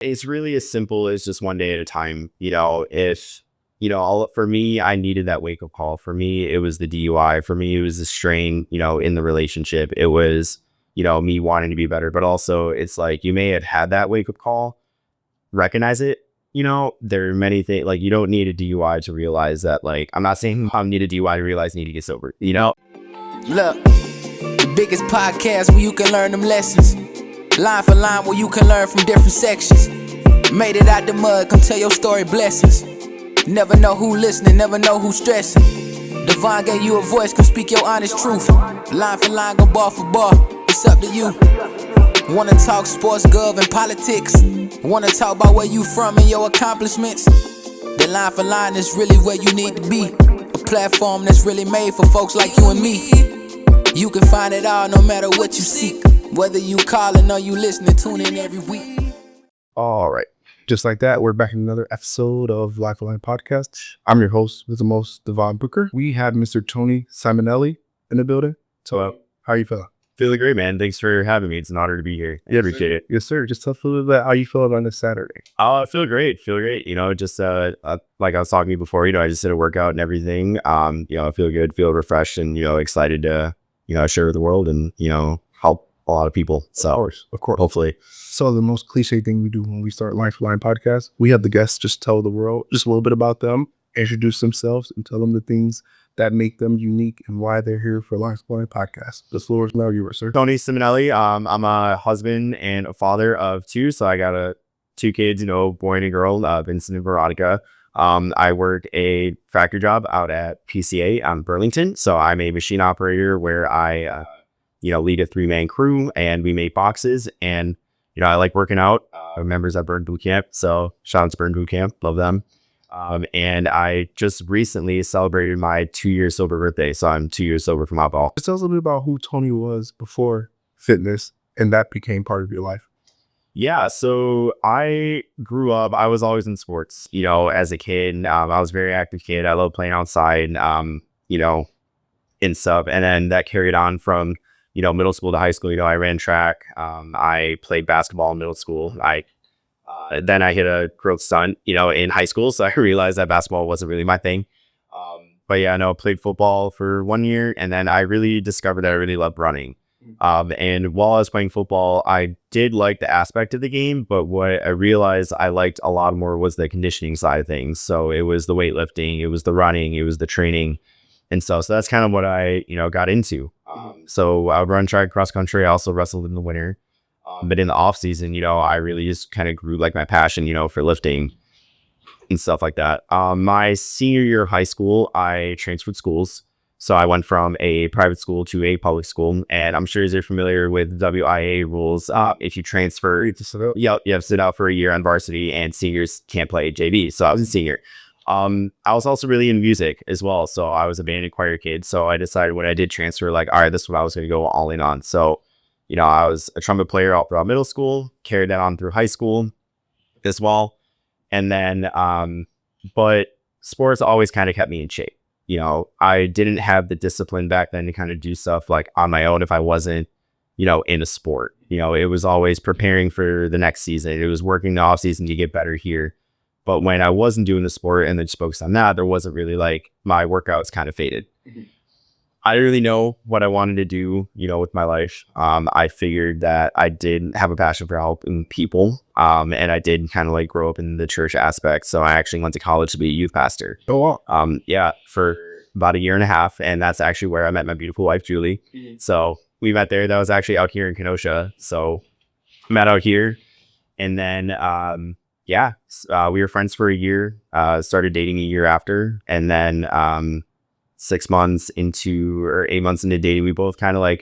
It's really as simple as just one day at a time. If, for me, I needed that wake up call. For me, it was the DUI. For me, it was the strain, in the relationship. It was, me wanting to be better. But also, it's like you may have had that wake up call, recognize it. There are many things like you don't need a DUI to realize that. Like, I'm not saying I need a DUI to realize I need to get sober. Look, the biggest podcast where you can learn them lessons. Line for line where you can learn from different sections. Made it out the mud, come tell your story, blessings. Never know who listening, never know who stressing. Devon gave you a voice, come speak your honest truth. Line for line, go bar for bar, it's up to you. Wanna talk sports, gov, and politics? Wanna talk about where you from and your accomplishments? Then Line for Line is really where you need to be. A platform that's really made for folks like you and me. You can find it all no matter what you seek. Whether you calling or you listening, tune in every week. All right. Just like that, we're back in another episode of Life for Line Podcast. I'm your host with the most, Devon Booker. We have Mr. Tony Simonelli in the building. So, how are you feeling? Feeling great, man. Thanks for having me. It's an honor to be here. I appreciate it. Yes, sir. Just tell us a little bit how you feeling on this Saturday. I feel great. Just like I was talking to you before, I just did a workout and everything. I feel good, feel refreshed, and, excited to, share with the world and, help a lot of people. So, of course. Hopefully. So the most cliche thing we do when we start Life for Line Podcast, we have the guests just tell the world just a little bit about them, introduce themselves, and tell them the things that make them unique and why they're here for Life for Line Podcast. The floor is now yours, sir. Tony Simonelli. I'm a husband and a father of two. So I got two kids, boy and a girl, Vincent and Veronica. I work a factory job out at PCA on Burlington. So I'm a machine operator where I, lead a 3-man crew and we make boxes. And, I like working out. Members at Burn Boot Camp. So shout out to Burn Boot Camp. Love them. And I just recently celebrated my 2-year sober birthday. So I'm 2 years sober from alcohol. Just tell us a little bit about who Tony was before fitness and that became part of your life. Yeah. So I grew up, I was always in sports, as a kid. I was a very active kid. I love playing outside, and stuff. And then that carried on from, middle school to high school. I ran track. I played basketball in middle school. Then I hit a growth stunt, in high school. So I realized that basketball wasn't really my thing. But yeah, played football for 1 year. And then I really discovered that I really loved running. And while I was playing football, I did like the aspect of the game. But what I realized I liked a lot more was the conditioning side of things. So it was the weightlifting, it was the running, it was the training and stuff. So that's kind of what I, got into. So I would run track, cross country. I also wrestled in the winter. But in the off season, I really just kind of grew like my passion, for lifting and stuff like that. My senior year of high school, I transferred schools. So I went from a private school to a public school. And I'm sure you're familiar with WIA rules. If you transfer, you have to sit out for a year on varsity, and seniors can't play JV. So I was a senior. I was also really in music as well. So I was a band and choir kid. So I decided when I did transfer, all right, this is what I was going to go all in on. So I was a trumpet player all throughout middle school, carried that on through high school as well. And then, but sports always kind of kept me in shape. I didn't have the discipline back then to kind of do stuff like on my own if I wasn't, in a sport. It was always preparing for the next season. It was working the off season to get better here. But when I wasn't doing the sport and then just focused on that, there wasn't really my workouts kind of faded. Mm-hmm. I didn't really know what I wanted to do, with my life. I figured that I did have a passion for helping people. And I did kind of grow up in the church aspect. So I actually went to college to be a youth pastor. Oh, wow. For about 1.5 years. And that's actually where I met my beautiful wife, Julie. Mm-hmm. So we met there. That was actually out here in Kenosha. So met out here. And then, we were friends for a year, started dating a year after. And then, 6 months into or 8 months into dating, we both kind of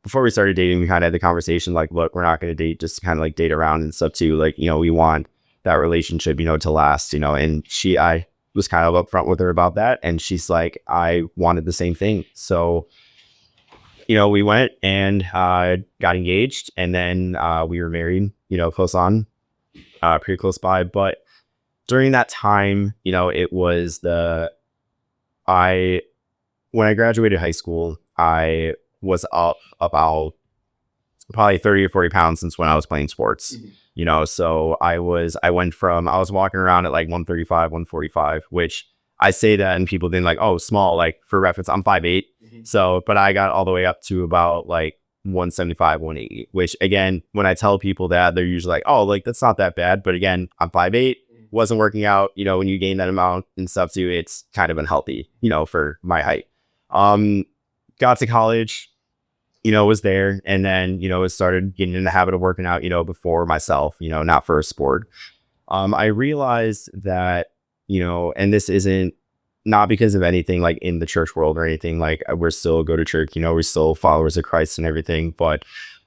before we started dating, we kind of had the conversation look, we're not going to date, just kind of date around and stuff too. We want that relationship, to last, and I was kind of upfront with her about that. And she's like, I wanted the same thing. So, we went and got engaged, and then we were married, close on, pretty close by. But during that time, it was when I graduated high school, I was up about probably 30 or 40 pounds since when I was playing sports. Mm-hmm. So I was walking around at like 135, 145, which I say that and people think like, oh, small, like for reference, I'm 5'8". So, but I got all the way up to about like 175, 180, which again, when I tell people that, they're usually like, oh, like that's not that bad. But again, I'm 5'8", wasn't working out, when you gain that amount and stuff too, it's kind of unhealthy, for my height. Got to college, was there. And then, started getting in the habit of working out, before myself, not for a sport. I realized that, and this isn't not because of anything like in the church world or anything, like we're still go to church, we're still followers of Christ and everything. But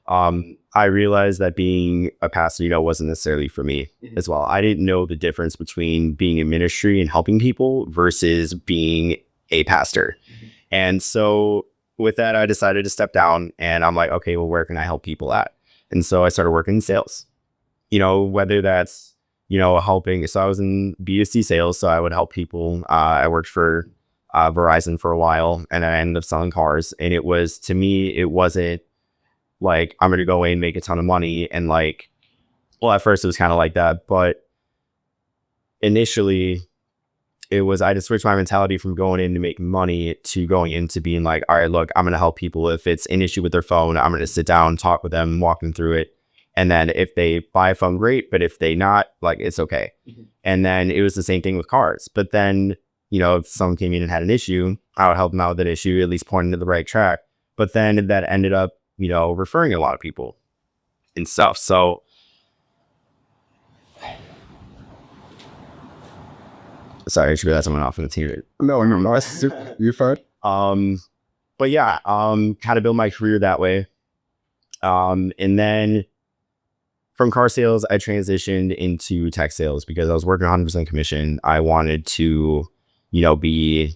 I realized that being a pastor, wasn't necessarily for me as well. I didn't know the difference between being in ministry and helping people versus being a pastor. And so with that, I decided to step down and I'm like, okay, well, where can I help people at? And so I started working in sales, whether that's, helping. So I was in B2C sales. So I would help people. I worked for Verizon for a while and I ended up selling cars. And it was, to me, it wasn't like, I'm going to go away and make a ton of money. And like, well, at first it was kind of like that. But initially it was, I just switched my mentality from going in to make money to going into being like, all right, look, I'm going to help people. If it's an issue with their phone, I'm going to sit down, talk with them, walk them through it. And then if they buy a phone, great. But if they not, like, it's okay. And then it was the same thing with cars. But then, if someone came in and had an issue, I would help them out with that issue, at least point them to the right track. But then that ended up, referring a lot of people and stuff. So sorry, I should realize someone off in the TV. No, you're fine. But yeah, kind of build my career that way. And then from car sales, I transitioned into tech sales because I was working 100% commission. I wanted to, be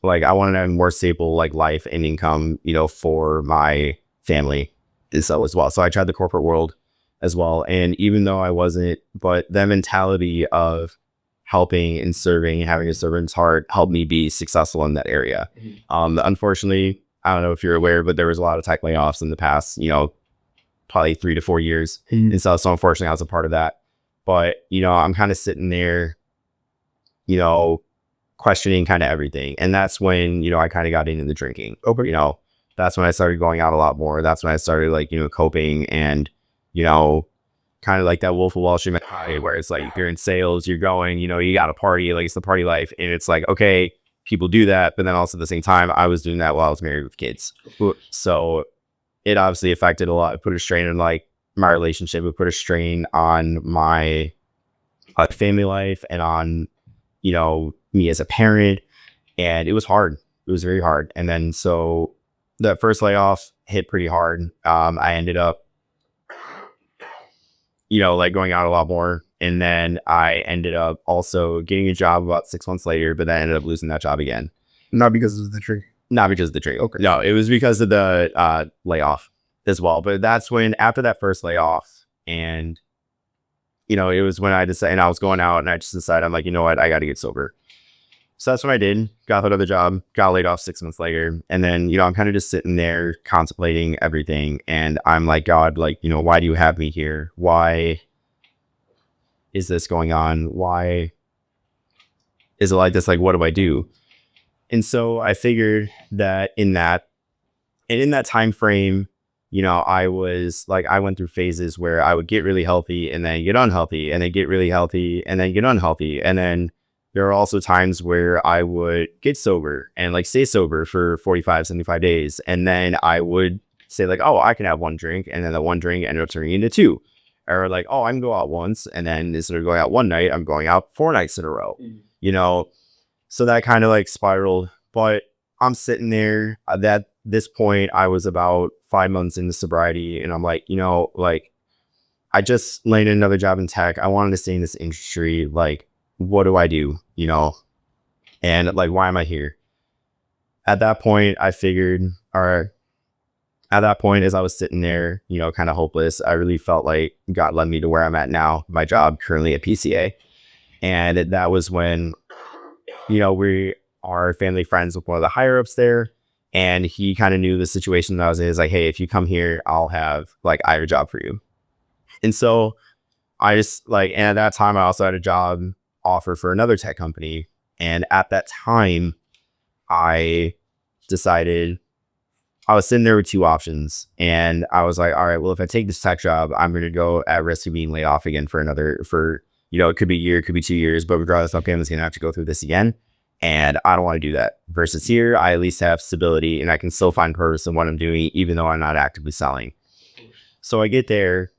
like, I wanted to have more stable like life and income, for my family and so as well. So I tried the corporate world as well. And even though I wasn't, but the mentality of helping and serving and having a servant's heart helped me be successful in that area. Unfortunately, I don't know if you're aware, but there was a lot of tech layoffs in the past, probably 3 to 4 years. And so unfortunately I was a part of that. But, I'm kind of sitting there, questioning kind of everything. And that's when, I kind of got into the drinking. Okay. That's when I started going out a lot more. That's when I started like, coping and, kind of like that Wolf of Wall Street mentality where it's like you're in sales, you're going, you got to party, like it's the party life. And it's like, okay, people do that. But then also at the same time, I was doing that while I was married with kids. So it obviously affected a lot. It put a strain on like my relationship. It put a strain on my family life and on, me as a parent. And it was hard. It was very hard. And then so that first layoff hit pretty hard. I ended up, like going out a lot more. And then I ended up also getting a job about 6 months later, but then I ended up losing that job again. Not because of the drink. Not because of the drink. Okay. No, it was because of the layoff as well. But that's when, after that first layoff, and, it was when I decided, and I was going out and I just decided, I'm like, you know what, I got to get sober. So that's what I did. Got another job, got laid off 6 months later. And then, I'm kind of just sitting there contemplating everything. And I'm like, God, like, why do you have me here? Why is this going on? Why is it like this? Like, what do I do? And so I figured that in that time frame, I was like, I went through phases where I would get really healthy and then get unhealthy and then get really healthy and then get unhealthy. And then there are also times where I would get sober and like stay sober for 45, 75 days. And then I would say like, oh, I can have one drink. And then the one drink ended up turning into 2. Or like, oh, I can go out once. And then instead of going out one night, I'm going out 4 nights in a row, So that kind of like spiraled. But I'm sitting there at this point, I was about 5 months into sobriety. And I'm like, like I just landed another job in tech. I wanted to stay in this industry. Like, what do I do? And like, why am I here? At that point, I figured, at that point, as I was sitting there, kind of hopeless, I really felt like God led me to where I'm at now, my job currently at PCA. And that was when, we are family friends with one of the higher ups there. And he kind of knew the situation that I was in. He's like, hey, if you come here, I have a job for you. And so I just like, and at that time I also had a job offer for another tech company. And at that time I decided, I was sitting there with two options, and I was like, all right, well, if I take this tech job, I'm going to go at risk of being laid off again for, it could be a year, it could be 2 years, but regardless, okay, I'm just going to have to go through this again. And I don't want to do that. Versus here, I at least have stability and I can still find purpose in what I'm doing, even though I'm not actively selling. So I get there,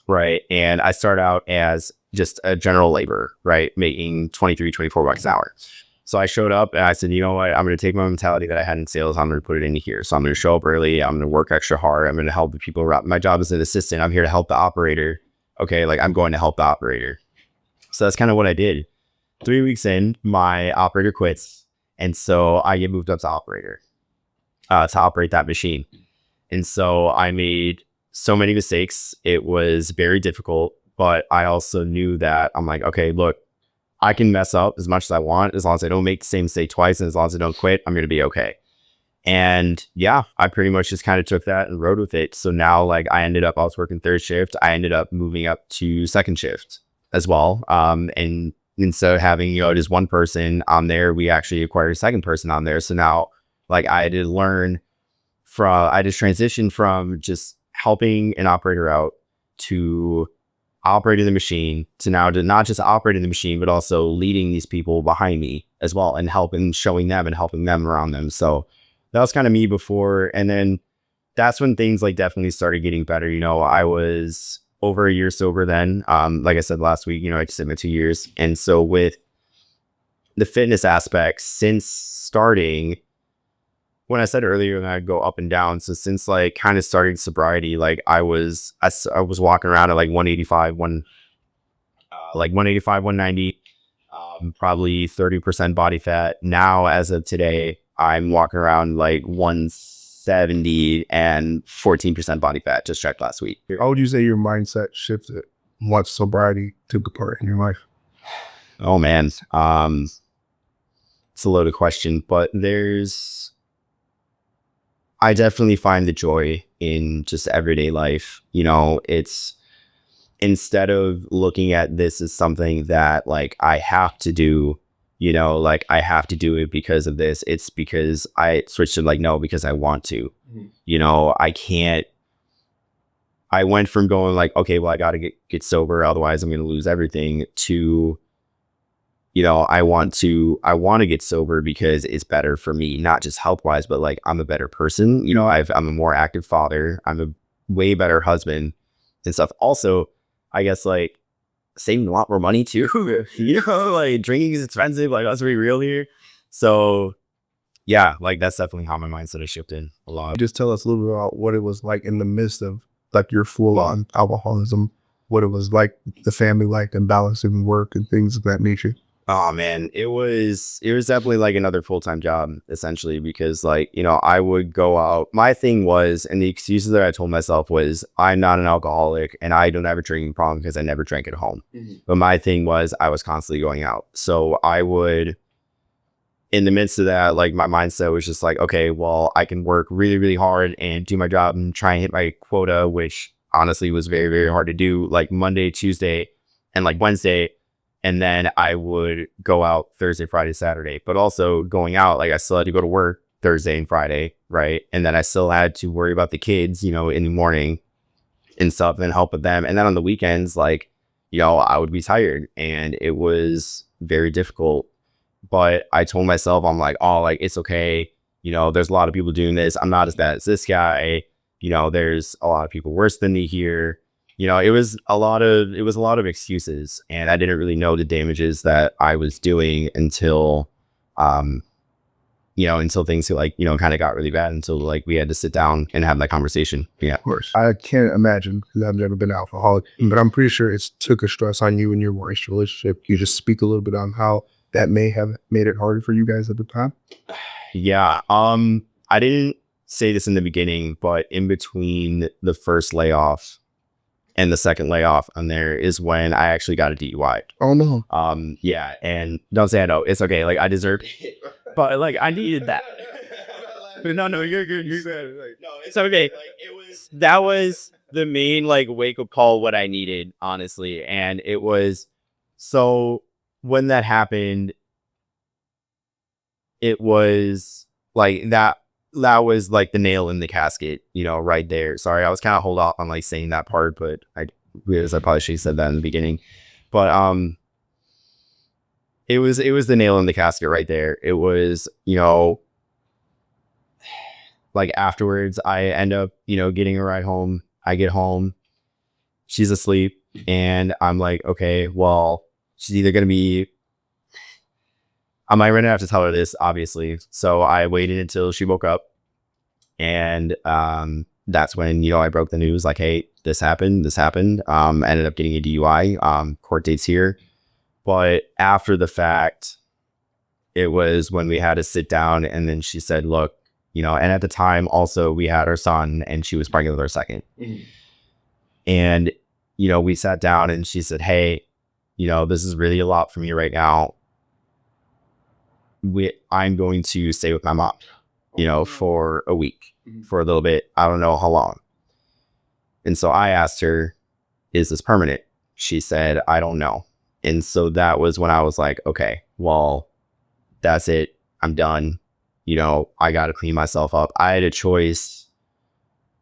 right? And I start out as just a general laborer, right? Making 23, 24 bucks an hour. So I showed up and I said, you know what? I'm going to take my mentality that I had in sales. I'm going to put it into here. So I'm going to show up early. I'm going to work extra hard. I'm going to help the people around. My job as an assistant. I'm here to help the operator. Okay. Like I'm going to help the operator. So that's kind of what I did. 3 weeks in, my operator quits. And so I get moved up to operator, to operate that machine. And so I made so many mistakes. It was very difficult, but I also knew that I'm like, okay, look, I can mess up as much as I want, as long as I don't make the same mistake twice, and as long as I don't quit, I'm going to be okay. And yeah, I pretty much just kind of took that and rode with it. So now, like, I was working third shift. I ended up moving up to second shift as well. And instead of having, just one person on there, we actually acquired a second person on there. So now, like, I just transitioned from just helping an operator out to operating the machine, to now to not just operating the machine, but also leading these people behind me as well, and showing them and helping them around them. So that was kind of me before. And then that's when things like definitely started getting better. I was over a year sober then. Like I said last week, I just hit my 2 years. And so with the fitness aspect, since starting, when I said earlier that I'd go up and down, so since like kind of starting sobriety, like I was walking around at like 185, 190, probably 30% body fat. Now, as of today, I'm walking around like 170 and 14% body fat. Just checked last week. How would you say your mindset shifted once sobriety took a part in your life? Oh man, it's a loaded question, but I definitely find the joy in just everyday life. It's, instead of looking at this as something that like I have to do, like I have to do it because of this. It's because I switched to like, no, because I want to. I can't. I went from going like, okay, well, I got to get sober, otherwise I'm going to lose everything, to, I want to get sober because it's better for me, not just health wise, but like I'm a better person. I'm a more active father. I'm a way better husband and stuff. Also, I guess like saving a lot more money too. Like drinking is expensive. Like, let's be real here. So yeah, like that's definitely how my mindset has shifted a lot. Just tell us a little bit about what it was like in the midst of like your full on alcoholism, what it was like, the family life and balancing work and things of that nature. Oh man, it was definitely like another full-time job essentially, because like, I would go out. My thing was, and the excuses that I told myself was, I'm not an alcoholic and I don't have a drinking problem because I never drank at home. But my thing was I was constantly going out. So I would, in the midst of that, like my mindset was just like, okay, well, I can work really, really hard and do my job and try and hit my quota, which honestly was very, very hard to do, like Monday, Tuesday, and like Wednesday. And then I would go out Thursday, Friday, Saturday. But also going out, like I still had to go to work Thursday and Friday, right? And then I still had to worry about the kids, in the morning and stuff, and help with them. And then on the weekends, like, I would be tired and it was very difficult. But I told myself, I'm like, oh, like, it's okay. There's a lot of people doing this. I'm not as bad as this guy. There's a lot of people worse than me here. It was a lot of excuses, and I didn't really know the damages that I was doing until things like, kind of got really bad, until like we had to sit down and have that conversation. Yeah, of course. I can't imagine, because I've never been an alcoholic, but I'm pretty sure it took a stress on you and your wife's relationship. Can you just speak a little bit on how that may have made it harder for you guys at the time? Yeah. I didn't say this in the beginning, but in between the first layoff and the second layoff on there is when I actually got a DUI. Oh no. Yeah, and don't say I know. It's okay. Like I deserved it, but like I needed that. No, you're good. You're good. No, it's okay. Like, the main like wake up call, what I needed, honestly. And it was, so when that happened, it was like that was like the nail in the casket, right there. Sorry, I was kind of hold off on like saying that part, but I realized I probably should have said that in the beginning. But it was the nail in the casket right there. It was, like afterwards I end up, getting a ride home. I get home, she's asleep, and I'm like, okay, well, she's either gonna be, I might gonna have to tell her this, obviously. So I waited until she woke up, and that's when, I broke the news, like, hey, this happened. Ended up getting a DUI, court date's here. But after the fact, it was when we had to sit down, and then she said, look, and at the time also we had our son, and she was pregnant with our second. And, we sat down, and she said, hey, this is really a lot for me right now. I'm going to stay with my mom, for a week, for a little bit. I don't know how long. And so I asked her, is this permanent? She said, I don't know. And so that was when I was like, okay, well, that's it. I'm done. I got to clean myself up. I had a choice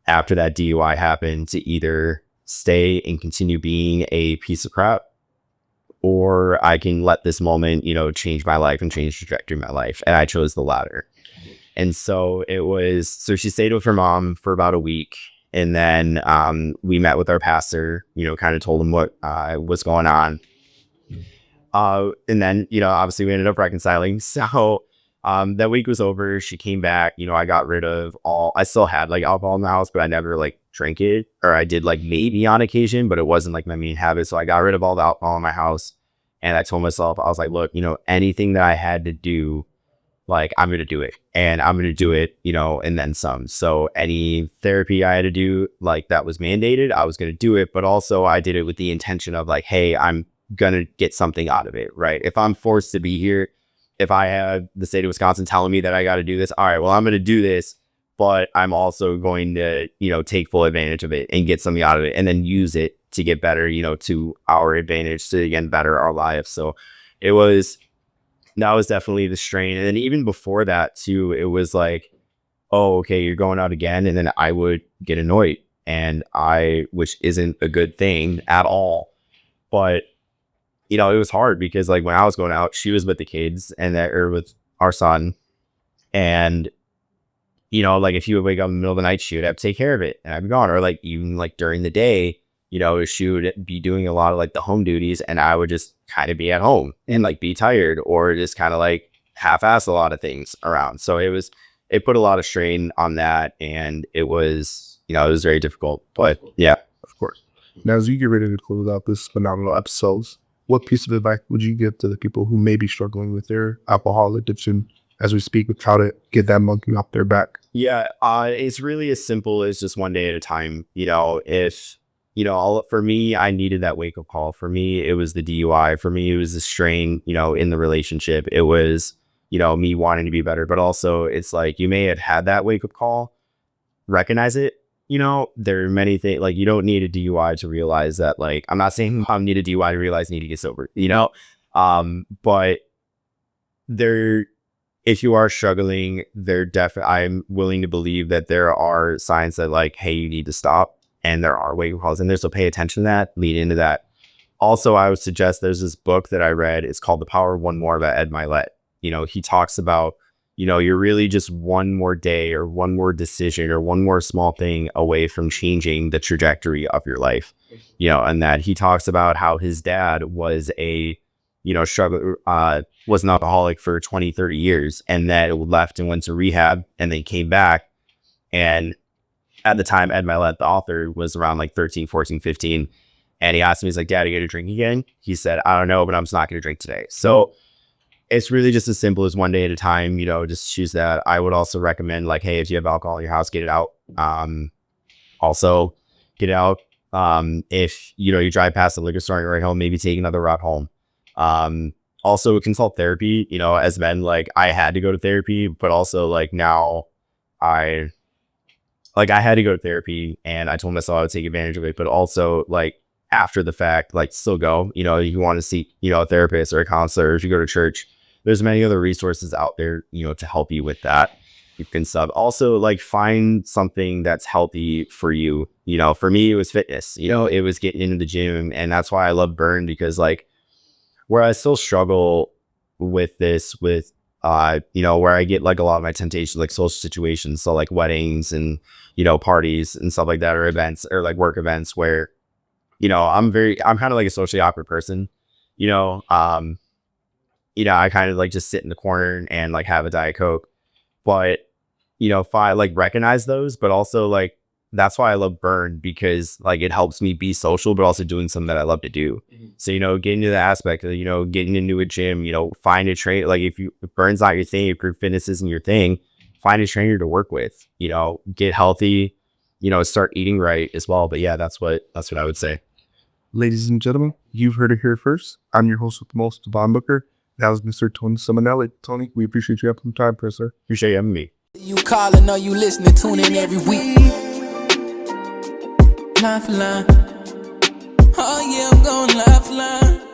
after that DUI happened to either stay and continue being a piece of crap, or I can let this moment, change my life and change the trajectory of my life. And I chose the latter. And so so she stayed with her mom for about a week. And then we met with our pastor, kind of told him what was going on. And then, obviously we ended up reconciling. So that week was over. She came back. I got rid of I still had like alcohol in the house, but I never like drank it, or I did like maybe on occasion, but it wasn't like my main habit. So I got rid of all the alcohol in my house. And I told myself, I was like, look, anything that I had to do, like, I'm going to do it, and I'm going to do it, and then some. So any therapy I had to do, like, that was mandated, I was going to do it. But also I did it with the intention of like, hey, I'm going to get something out of it, right? If I'm forced to be here, if I have the state of Wisconsin telling me that I got to do this, all right, well, I'm going to do this, but I'm also going to, take full advantage of it and get something out of it, and then use it to get better, to our advantage, to again better our lives. So that was definitely the strain. And then even before that too, it was like, oh, okay, you're going out again. And then I would get annoyed, which isn't a good thing at all. But it was hard because like when I was going out, she was with the kids or with our son. And, like if you would wake up in the middle of the night, she would have to take care of it, and I'd be gone. Or like even like during the day, she would be doing a lot of like the home duties, and I would just kind of be at home and like be tired, or just kind of like half-ass a lot of things around. So it put a lot of strain on that, and it was very difficult. But yeah, Of course. Now, as you get ready to close out this phenomenal episodes, what piece of advice would you give to the people who may be struggling with their alcohol addiction as we speak, with how to get that monkey off their back? Yeah, it's really as simple as just one day at a time. If for me, I needed that wake up call. For me, it was the DUI. For me, it was the strain, in the relationship. It was, me wanting to be better. But also, it's like you may have had that wake up call, recognize it. There are many things, like you don't need a DUI to realize that. Like, I'm not saying I need a DUI to realize I need to get sober. But if you are struggling, I'm willing to believe that there are signs that like, hey, you need to stop. And there are wake up calls in there. So pay attention to that, lead into that. Also, I would suggest there's this book that I read. It's called The Power of One More by Ed Milet. He talks about, you're really just one more day or one more decision or one more small thing away from changing the trajectory of your life. And that he talks about how his dad was was an alcoholic for 20, 30 years, and that left and went to rehab, and then came back. And at the time, Ed Milet, the author, was around like 13, 14, 15. And he asked me, he's like, Dad, are you going to drink again? He said, I don't know, but I'm just not going to drink today. So it's really just as simple as one day at a time, just choose that. I would also recommend like, hey, if you have alcohol in your house, get it out. Also get it out. If, you drive past the liquor store on your way home, maybe take another route home. Also consult therapy, as men, like I had to go to therapy, but also like now like I had to go to therapy, and I told myself I would take advantage of it, but also like after the fact, like still go, you know, you want to seek, you know, a therapist or a counselor. If you go to church, there's many other resources out there, you know, to help you with that. You can also like find something that's healthy for you. You know, for me, it was fitness, you know, it was getting into the gym. And that's why I love Burn, because like where I still struggle with this, with, you know, where I get like a lot of my temptations, like social situations. So like weddings and, you know, parties and stuff like that, or events or like work events where, you know, I'm kind of like a socially awkward person, you know, I kind of like just sit in the corner and like have a Diet Coke. But, you know, if I like recognize those, but also like, that's why I love Burn, because like it helps me be social, but also doing something that I love to do. So, you know, getting to the aspect of, you know, getting into a gym, you know, find a trainer. Like if Burn's not your thing, if group fitness isn't your thing, find a trainer to work with, you know, get healthy, you know, start eating right as well. But yeah, that's what I would say. Ladies and gentlemen, you've heard it here first. I'm your host with the most, Devon Booker. That was Mr. Tony Simonelli. Tony, we appreciate you having some time for us, sir. Appreciate you having me. You calling or you listening, tune in every week. Line for line. Oh yeah, I'm going line for line.